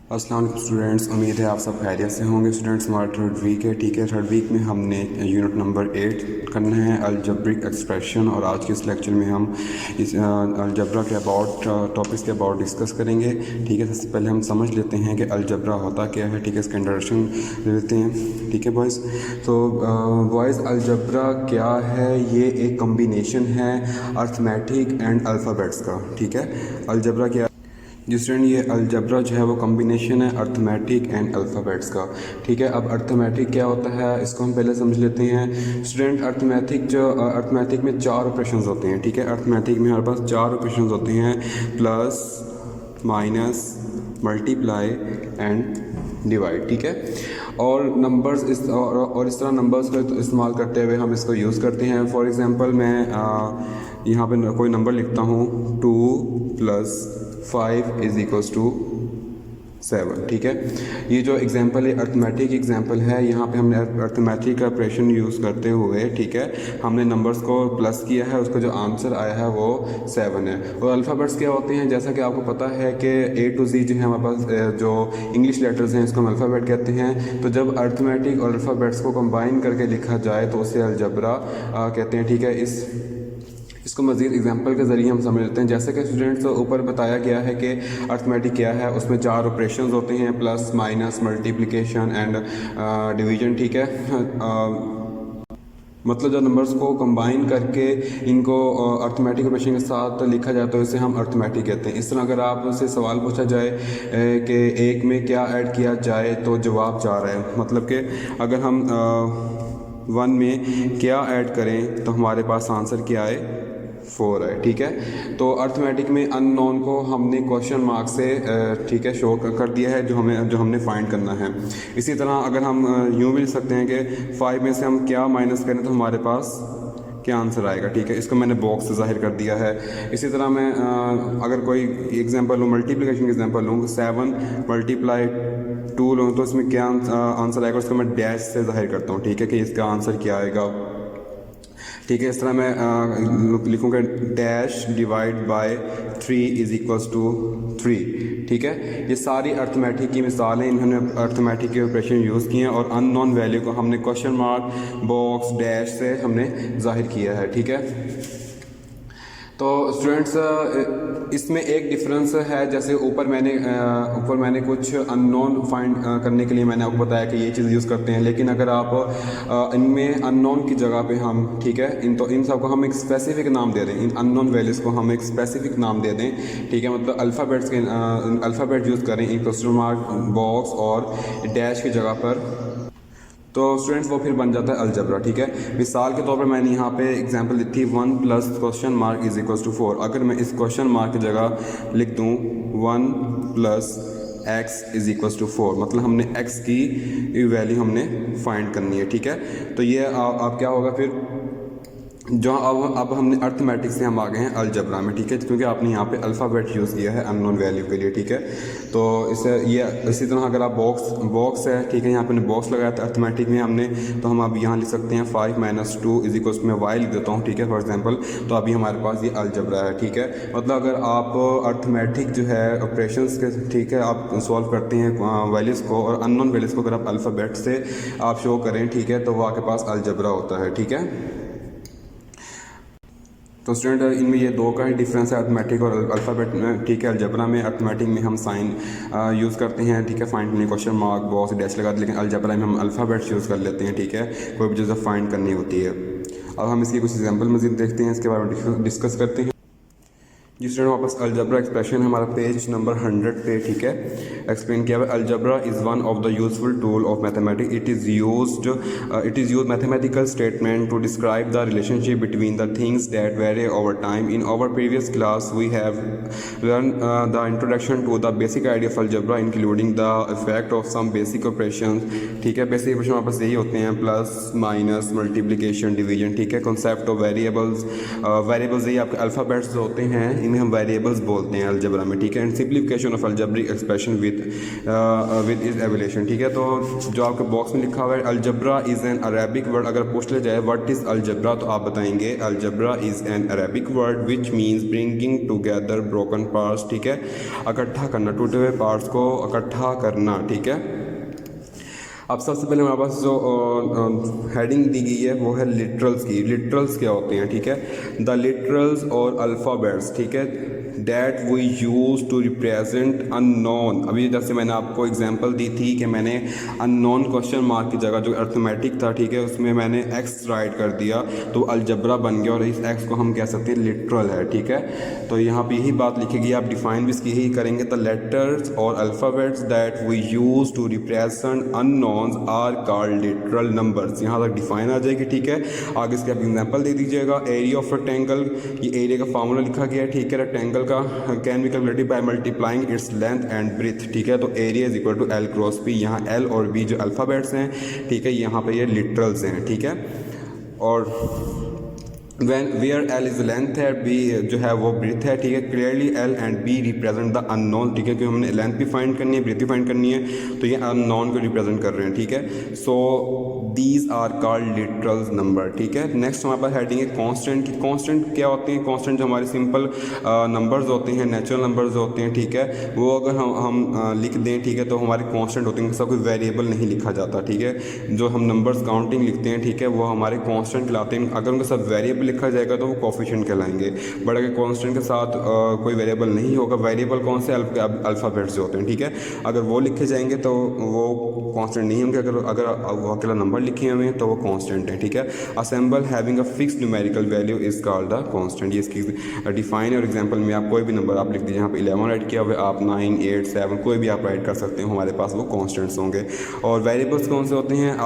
अस्सलाम वालेकुम स्टूडेंट्स, उम्मीद है आप सब खैरियत से होंगे। स्टूडेंट्स हमारा थर्ड वीक है, ठीक है। थर्ड वीक में हमने यूनिट नंबर 8 करना है, अलजब्रिक एक्सप्रेशन। और आज के इस लेक्चर में हम इस अलजब्रा के अबाउट टॉपिक्स के अबाउट डिस्कस करेंगे, ठीक है। सबसे पहले हम समझ लेते हैं कि अलजब्रा होता क्या है, ठीक है। इसका इंट्रोडक्शन लेते हैं, ठीक है बॉयज़। तो बॉयज़, अलजब्रा क्या है? ये एक कम्बिनेशन है अर्थमेटिक एंड अल्फ़ाबेट्स का, ठीक है। अलजब्रा क्या जी स्टूडेंट, ये अलजब्रा जो है वो कम्बिनेशन है अर्थमेटिक एंड अल्फ़ाबेट्स का, ठीक है। अब अर्थमेटिक क्या होता है इसको हम पहले समझ लेते हैं। स्टूडेंट, अर्थमेटिक में 4 ऑपरेशंस होते हैं, ठीक है। अर्थमेटिक में हमारे पास 4 ऑपरेशंस होते हैं, plus, minus, multiply and divide, ठीक है। और नंबर्स इस तरह नंबर्स को तो इस्तेमाल करते हुए हम इसको यूज़ करते हैं। फॉर एग्ज़ाम्पल मैं यहाँ पे कोई नंबर लिखता हूँ, 2 + 5 = 7, ठीक है। ये जो एग्जांपल है अर्थमेटिक एग्जांपल है, यहाँ पे हमने अर्थमेटिक का ऑपरेशन यूज़ करते हुए, ठीक है, हमने नंबर्स को प्लस किया है, उसका जो आंसर आया है वो 7 है। और अल्फ़ाबेट्स क्या होते हैं, जैसा कि आपको पता है कि A to Z जो है हमारे पास जो इंग्लिश लेटर्स हैं इसको हम अल्फ़ाबेट कहते हैं। तो जब अर्थमेटिक और अल्फ़ाबेट्स को कंबाइन करके लिखा जाए तो उसे अलजब्रा कहते हैं, ठीक है। इसको मज़ीद एग्जांपल के ज़रिए हम समझ लेते हैं। जैसे कि स्टूडेंट्स ऊपर बताया गया है कि अर्थमेटिक क्या है, उसमें 4 ऑपरेशंस होते हैं, plus, minus, multiplication and division, ठीक है। मतलब जब नंबर्स को कंबाइन करके इनको अर्थमेटिक ऑपरेशन के साथ लिखा जाए तो इसे हम अर्थमेटिक कहते हैं। इस तरह अगर आपसे सवाल पूछा जाए कि 1 में क्या ऐड किया जाए तो जवाब 4 है, मतलब कि अगर हम 1 में क्या ऐड करें तो हमारे पास आंसर क्या है, 4 है, ठीक है। तो अर्थमेटिक में अननोन को हमने क्वेश्चन मार्क से, ठीक है, शो कर दिया है जो हमने फाइंड करना है। इसी तरह अगर हम यूँ भी लिख सकते हैं कि 5 में से हम क्या माइनस करें तो हमारे पास क्या आंसर आएगा, ठीक है। इसको मैंने बॉक्स से जाहिर कर दिया है। इसी तरह मैं अगर कोई एग्जांपल लूँ, मल्टीप्लिकेशन एग्जांपल लूँ, 7 × 2 लूँ तो इसमें क्या आंसर आएगा, उसको मैं डैश से जाहिर करता हूँ, ठीक है, कि इसका आंसर क्या आएगा, ठीक है। इस तरह मैं लिखूँगा डैश डिवाइड बाय 3 = 3, ठीक है। ये सारी अर्थमेटिक की मिसालें, इन्होंने अर्थमेटिक के ऑपरेशन यूज़ किए हैं और अननोन वैल्यू को हमने क्वेश्चन मार्क, बॉक्स, डैश से हमने जाहिर किया है, ठीक है। तो स्टूडेंट्स, इसमें एक डिफरेंस है, जैसे ऊपर मैंने कुछ अननोन फाइंड करने के लिए मैंने आपको बताया कि ये चीज़ यूज़ करते हैं, लेकिन अगर आप इनमें अननोन की जगह पे हम, ठीक है, इन सबको हम एक स्पेसिफिक नाम दे दें, इन अननोन वैल्यूज़ को हम एक स्पेसिफिक नाम दे दें, ठीक है। मतलब अल्फ़ाबेट यूज़ करें इन क्वेश्चन मार्क, बॉक्स और डैश की जगह पर, तो स्टूडेंट्स वो फिर बन जाता है अलजब्रा, ठीक है। मिसाल के तौर पे मैंने यहाँ पे एग्जांपल दी थी 1 + ((4) अगर मैं इस क्वेश्चन मार्क की जगह लिख दूँ 1 + (x) = 4, मतलब हमने x की वैल्यू हमने फाइंड करनी है, ठीक है। तो ये आप क्या होगा फिर, जो अब हमने अर्थमेटिक से हम आ गए हैं अलजब्रा में, ठीक है, क्योंकि आपने यहाँ पे अल्फ़ाबेट यूज़ किया है अननोन वैल्यू के लिए, ठीक है। तो इसी तरह अगर आप बॉक्स है, ठीक है, यहाँ पे बॉक्स लगाया था अर्थमेटिक में हमने, तो हम अब यहाँ लिख सकते हैं 5 - 2 = मैं y लिख देता हूँ, ठीक है, फॉर एग्जांपल। तो अभी हमारे पास ये अलजब्रा है, ठीक है। मतलब अगर आप अर्थमेटिक जो है ऑपरेशंस के, ठीक है, आप सॉल्व करते हैं वैल्यूज़ को, और अननोन वैल्यूज़ को अगर आप अल्फ़ाबेट से आप शो करें, ठीक है, तो वो आपके पास अलजब्रा होता है, ठीक है। तो स्टूडेंट, इनमें ये 2 का ही डिफरेंस है, अर्थमेटिक और अल्फ़ाबेट में, ठीक है। अलजब्रा में, अर्थमेटिक में हम साइन यूज़ करते हैं, ठीक है, फाइंड करने, क्वेश्चन मार्क, बॉक्स, डैश लगा, लेकिन अलजब्रा में हम अल्फ़ाबेट्स यूज़ कर लेते हैं, ठीक है, कोई भी चीज़ फाइंड करनी होती है। अब हम इसकी कुछ एग्जांपल मज़ीद देखते हैं, इसके बारे में डिस्कस करते हैं। जी स्टूडेंट, वापस अलजब्रा एक्सप्रेशन हमारा पेज नंबर 100 पे, ठीक है, एक्सप्लेन किया हुआ है। Algebra is one of the useful tool of mathematics. It is use mathematical statement to describe the relationship between the things that vary over time. In our previous class we have learn the introduction to the basic idea of algebra including the effect of some basic operation, ठीक है। Basic operation वापस यही होते हैं, plus, minus, multiplication, division, ठीक है। Concept of variables, variables यही आपके अल्फ़ाबेट्स होते हैं, में हम वेरिएबल्स बोलते हैं अलजबरा में, ठीक है। And simplification of algebraic expression with is evolution, ठीक है। तो जो आपके बॉक्स में लिखा हुआ है algebra is an Arabic word, अगर पूछ लिया जाए व्हाट इज़ अलजबरा तो आप बताएंगे algebra is an Arabic word which means bringing together broken parts, ठीक है, इकट्ठा करना, टूटे हुए पार्ट्स को इकट्ठा करना, ठीक है। अब सबसे पहले हमारे पास जो हेडिंग दी गई है वो है लिटरल्स की। लिटरल्स क्या होते हैं, ठीक है, द लिटरल्स और अल्फ़ाबेट्स, ठीक है, that we use to represent unknown. अभी जैसे मैंने आपको एग्जांपल दी थी कि मैंने अननोन क्वेश्चन मार्क की जगह जो अर्थमेटिक था, ठीक है, उसमें मैंने एक्स राइट कर दिया तो अलजबरा बन गया और इस एक्स को हम कह सकते हैं लिटरल है, ठीक है। तो यहाँ पे यही बात लिखेगी, आप डिफाइन भी इसकी यही करेंगे, द लेटर्स और alphabets that we use to represent unknowns are called literal numbers. यहाँ तक डिफाइन आ जाएगी, ठीक है। आगे इसके आप एग्जाम्पल दे दीजिएगा। एरिया ऑफ रेक्टेंगल, ये एरिया का फार्मूला लिखा गया है, ठीक है। रेक्टेंगल का can be calculated by multiplying its length and breadth, ठीक है। तो area is equal to L cross B, यहाँ एल और बी जो अल्फ़ाबेट्स हैं, ठीक है, यहाँ पे ये लिटरल्स हैं, ठीक है। और when where L is length है, बी जो है वो ब्रीथ है, ठीक है। Clearly L and B represent the unknown, ठीक है, क्योंकि हमने लेंथ भी फाइंड करनी है, ब्रीथ भी फाइंड करनी है, तो ये अननोन को रिप्रेजेंट कर रहे हैं, ठीक है। So these are called literals number, ठीक है। नेक्स्ट हमारे पास हेडिंग है कांस्टेंट की। कांस्टेंट क्या होते हैं? कांस्टेंट जो हमारे सिंपल नंबर्स होते हैं, नेचुरल नंबर्स होते हैं, ठीक है, वो अगर हम लिख दें, ठीक है, तो हमारे कांस्टेंट होते हैं, सब कोई वेरिएबल नहीं लिखा जाता, ठीक है। जो हम नंबर्स काउंटिंग लिखते हैं, ठीक है, वो हमारे कांस्टेंट कहलाते हैं। अगर उनका सब वेरिएबल लिखा जाएगा तो वो कोफिशिएंट कहलाएंगे, बट अगर कांस्टेंट के साथ कोई वेरिएबल नहीं होगा, वेरिएबल कौन से अल्फ़ाबेट्स जो होते हैं, ठीक है, अगर वो लिखे जाएंगे तो वो कांस्टेंट नहीं होंगे, अगर वो अकेला नंबर लिखे हुए हैं तो वो कांस्टेंट है, ठीक है। Assemble having a fixed numerical value is called the constant. ये इसकी डिफाइन है। और एग्जांपल में आप कोई भी नंबर आप लिख दीजिए, यहाँ पे 11 राइट किया हुआ है, आप 9, 8, 7 कोई भी आप राइट कर सकते हैं, हमारे पास वो कांस्टेंट्स होंगे। और वेरिएबल्स कौन से होते हैं?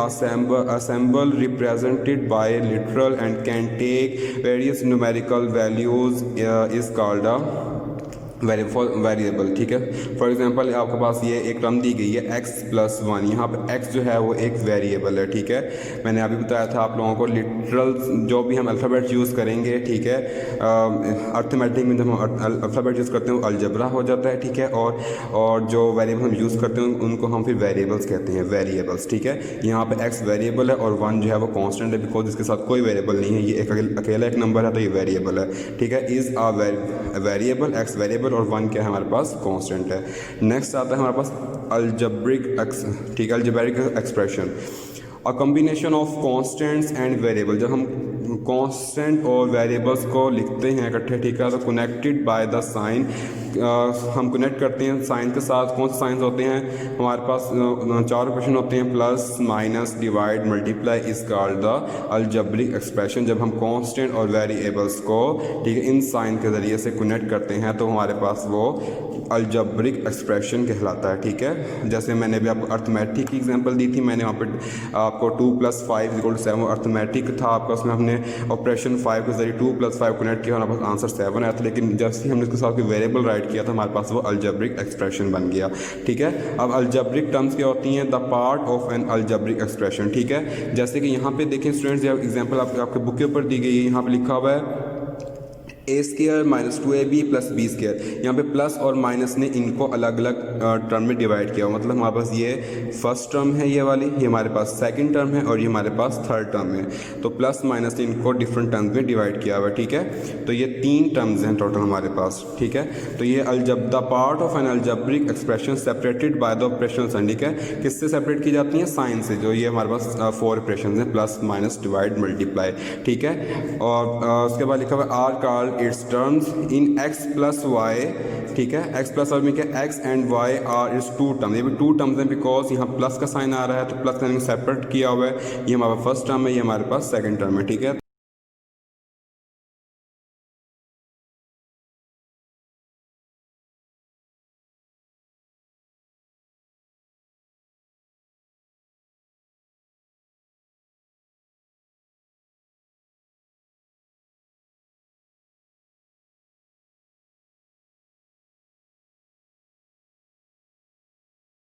A symbol represented by literal and can take various numerical values is called a variable, ठीक है। फॉर एग्जांपल आपके पास ये एक टर्म दी गई है x+1, यहाँ पे x जो है वो एक वेरिएबल है, ठीक है। मैंने अभी बताया था आप लोगों को लिटरल जो भी हम अल्फ़ाबेट यूज़ करेंगे, ठीक है, अर्थमेटिक में जब हम अल्फ़ाबेट यूज़ करते हैं वो अलजबरा हो जाता है, ठीक है। और जो वेरिएबल हम यूज़ करते हैं उनको हम फिर वेरिएबल्स कहते हैं, वेरिएबल्स, ठीक है। यहाँ पे x वेरिएबल है और 1 जो है वो कॉन्स्टेंट है, बिकॉज इसके साथ कोई वेरिएबल नहीं है, ये अकेला एक नंबर है तो ये वेरिएबल है, ठीक है। Is a variable, x variable और 1 क्या है हमारे पास? कांस्टेंट है। नेक्स्ट आता है हमारे पास अलजेब्रिक, ठीक है, algebraic expression, a combination of constants and variable. जब हम कांस्टेंट और वेरिएबल्स को लिखते हैं इकट्ठे, ठीक है, तो कनेक्टेड बाय द साइन, हम कनेक्ट करते हैं साइन के साथ। कौन से साइंस होते हैं हमारे पास? 4 ऑपरेशन होते हैं, plus, minus, divide, multiply is called the algebraic expression. जब हम कांस्टेंट और वेरिएबल्स को, ठीक है, इन साइन के ज़रिए से कनेक्ट करते हैं तो हमारे पास वो अलजेब्रिक एक्सप्रेशन कहलाता है, ठीक है। जैसे मैंने भी आपको अर्थमेटिक की एग्जांपल दी थी, मैंने वहाँ पे आपको 2 + 5 = 7 अर्थमेटिक था आपका, उसमें हमने ऑपरेशन 5 के जरिए 2 + 5 कनेक्ट किया, हमारे पास आंसर 7 आया था। लेकिन जैसे ही हमने उसके साथ कोई वेरिएबल राइट किया था हमारे पास वो अलजेब्रिक एक्सप्रेशन बन गया, ठीक है। अब अलजेब्रिक टर्म्स क्या होती हैं? The part of an algebraic expression, ठीक है। जैसे कि यहाँ पे देखें स्टूडेंट्स, एग्जाम्पल आपके बुक के ऊपर दी गई है, यहाँ पे लिखा हुआ है a² - 2ab + b²। यहाँ पे प्लस और माइनस ने इनको अलग अलग टर्म में डिवाइड किया, मतलब हमारे पास ये फर्स्ट टर्म है ये वाली, ये हमारे पास सेकंड टर्म है और ये हमारे पास थर्ड टर्म है। तो प्लस माइनस ने इनको डिफरेंट टर्म्स में डिवाइड किया हुआ है, ठीक है। तो ये 3 टर्म्स हैं टोटल हमारे पास, ठीक है। तो ये the part of an algebraic expression separated by the operational sign, ठीक है। किससे सेपरेट की जाती है? साइन से। जो ये हमारे पास 4 ऑपरेशन हैं, प्लस, माइनस, डिवाइड, मल्टीप्लाई, ठीक है। और उसके बाद लिखा हुआ है are called its terms in x + y, ठीक है। x + y में क्या? x and y are its 2 terms. ये भी 2 टर्म्स हैं बिकॉज यहाँ प्लस का साइन आ रहा है, तो प्लस का सेपरेट किया हुआ है। ये हमारा फर्स्ट टर्म है, ये हमारे पास सेकंड टर्म है, ठीक है।